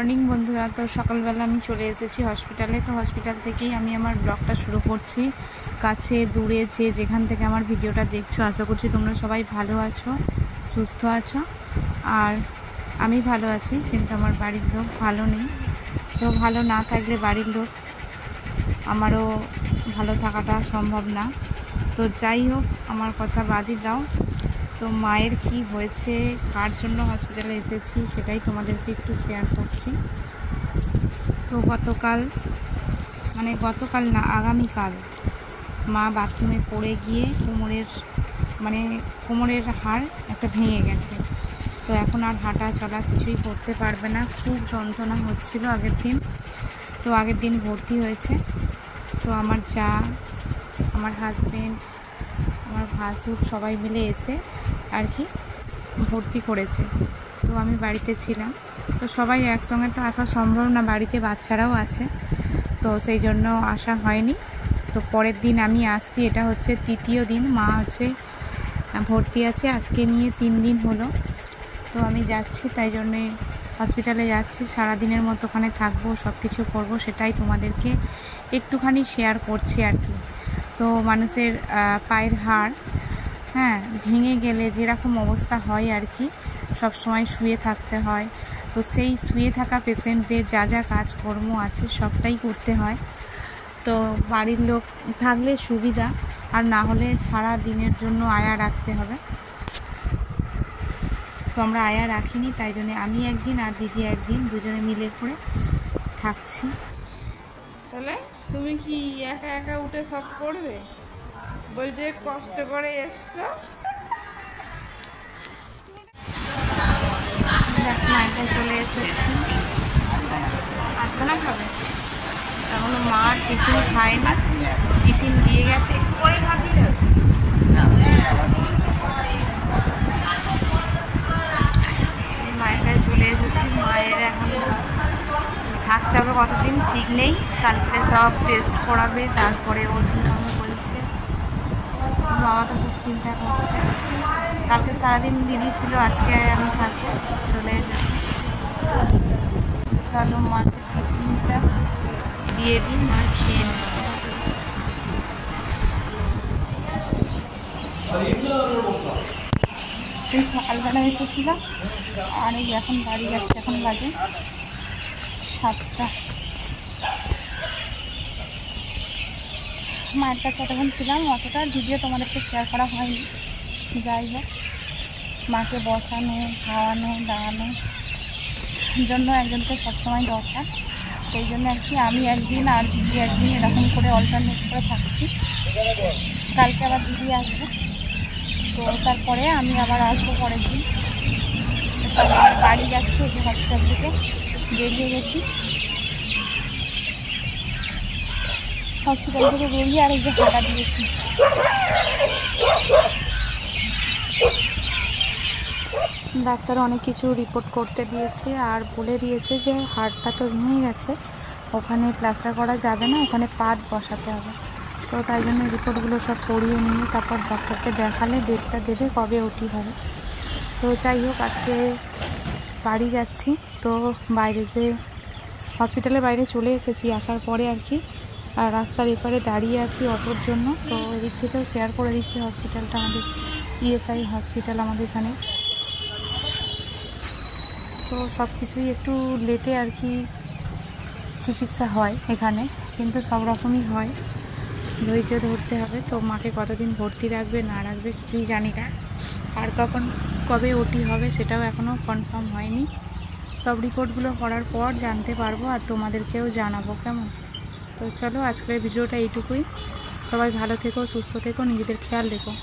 Morning বন্ধুরা। তো সকালবেলা আমি চলে এসেছি হসপিটালে। তো হসপিটাল থেকেই আমি আমার ব্লগটা শুরু করছি। কাছে দূরে যেখান থেকে আমার ভিডিওটা দেখছো, আশা করছি তোমরা সবাই ভালো আছো, সুস্থ আছো। আর আমি ভালো আছি, কিন্তু আমার বাড়ির লোক ভালো নেই। তো ভালো না থাকলে বাড়ির লোক আমারও ভালো থাকাটা সম্ভব না। তো যাই হোক, আমার কথা বাদই দাও। তো মায়ের কি হয়েছে, কার জন্য হসপিটালে এসেছি, সেটাই তোমাদেরকে একটু শেয়ার করছি। তো গতকাল না, আগামীকাল মা বাথরুমে পড়ে গিয়ে কোমরের হাড় একটা ভেঙে গেছে। তো এখন আর হাঁটা চলা কিছুই করতে পারবে না। খুব যন্ত্রণা হচ্ছিল আগের দিন। তো আগের দিন ভর্তি হয়েছে। তো আমার যা, আমার হাজবেন্ড, আমার ভাসুর সবাই মিলে এসে আর কি ভর্তি করেছে। তো আমি বাড়িতে ছিলাম। তো সবাই একসঙ্গে তো আসা সম্ভব না, বাড়িতে বাচ্চারাও আছে, তো সেই জন্য আসা হয়নি। তো পরের দিন আমি আসছি, এটা হচ্ছে তৃতীয় দিন। মা ভর্তি আছে, আজকে নিয়ে 3 দিন হলো। তো আমি যাচ্ছি, তাই জন্যে হসপিটালে যাচ্ছি। সারাদিনের মতো ওখানে থাকবো, সব কিছু করবো, সেটাই তোমাদেরকে একটুখানি শেয়ার করছি আর কি। তো মানুষের পায়ের হাড় ভেঙে গেলে যেরকম অবস্থা হয় আর কি, সব সময় শুয়ে থাকতে হয়। তো সেই শুয়ে থাকা পেশেন্টদের যা যা কাজকর্ম আছে সবটাই করতে হয়। তো বাড়ির লোক থাকলে সুবিধা, আর না হলে সারা দিনের জন্য আয়া রাখতে হবে। তো আমরা আয়া রাখিনি, তাই জন্য আমি একদিন আর দিদি একদিন, দুজনে মিলে করে থাকছি। তাহলে তুমি কি একা একা উঠে সব করবে? বলছে কষ্ট করে এসছো। মায়ের চলে এসেছি। আটখানা খাবে, এখনো মা টিফিন খায় না। টিফিন দিয়ে গেছে, পরে খাবি মায়ের কাছে চলে এসেছি। মায়ের এখন থাকতে হবে কতদিন ঠিক নেই। কালকে সব টেস্ট করাবে, তারপরে ওর কী হবে বলছে। বাবা তো খুব চিন্তা করছে। কালকে সারাদিন দিদি ছিল, আজকে আমি থাকবো, চলে এসেছি। চলো মাকে টিফিনটা দিয়ে দিই, মা খেয়ে নেবে। সেই সকালবেলা এসেছিলাম, আর এই এখন বাড়ি যাচ্ছে। এখন বাজে 7টা। মায়ের কাছে এতক্ষণ ছিলাম, অতটা ভিডিও তোমাদেরকে শেয়ার করা হয়নি। যাই হোক, মাকে বসানো, খাওয়ানো, দাঁড়ানো জন্য একজনকে সবসময় দরকার। সেই জন্য আর কি আমি একদিন আর দিদি একদিন এরকম করে অল্টারনেট করে থাকছি। কালকে আবার দিদি আসবে, তো তারপরে আমি আবার আসবো পরের দিন। আবার বাড়ি যাচ্ছে, এই যে হসপিটাল থেকে বেরিয়ে গেছি। হসপিটাল থেকে বেরিয়ে আর এই যে হাঁটা দিয়েছি। ডাক্তার অনেক কিছু রিপোর্ট করতে দিয়েছে, আর বলে দিয়েছে যে হাড়টা তো ভেঙে গেছে, ওখানে প্লাস্টার করা যাবে না, ওখানে পাত বসাতে হবে। তো তাই জন্য রিপোর্টগুলো সব করিয়ে নিয়ে তারপর ডক্টরকে দেখালে ডেটটা দেবে কবে ওটি হবে। তো যাই হোক, আজকে বাড়ি যাচ্ছি। তো বাইরে হসপিটালের বাইরে চলে এসেছি। আসার পরে আর কি রাস্তার এপারে দাঁড়িয়ে আছি অটোর জন্য। তো এদিক থেকেও শেয়ার করে দিচ্ছি হসপিটালটা, আমাদের ইএসআই হসপিটাল আমাদের এখানে। তো সব কিছুই একটু লেটে আর কি চিকিৎসা হয় এখানে, কিন্তু সব রকমই হয়, ধৈর্য ধরতে হবে। তো মাকে কতদিন ভর্তি রাখবে না রাখবে কিছুই জানি না, আর কবে ওটি হবে সেটাও এখনও কনফার্ম হয়নি। সব রিপোর্টগুলো করার পর জানতে পারবো, আর তোমাদেরকেও জানাবো, কেমন? তো চলো, আজকের ভিডিওটা এইটুকুই। সবাই ভালো থেকো, সুস্থ থেকো, নিজেদের খেয়াল রেখো।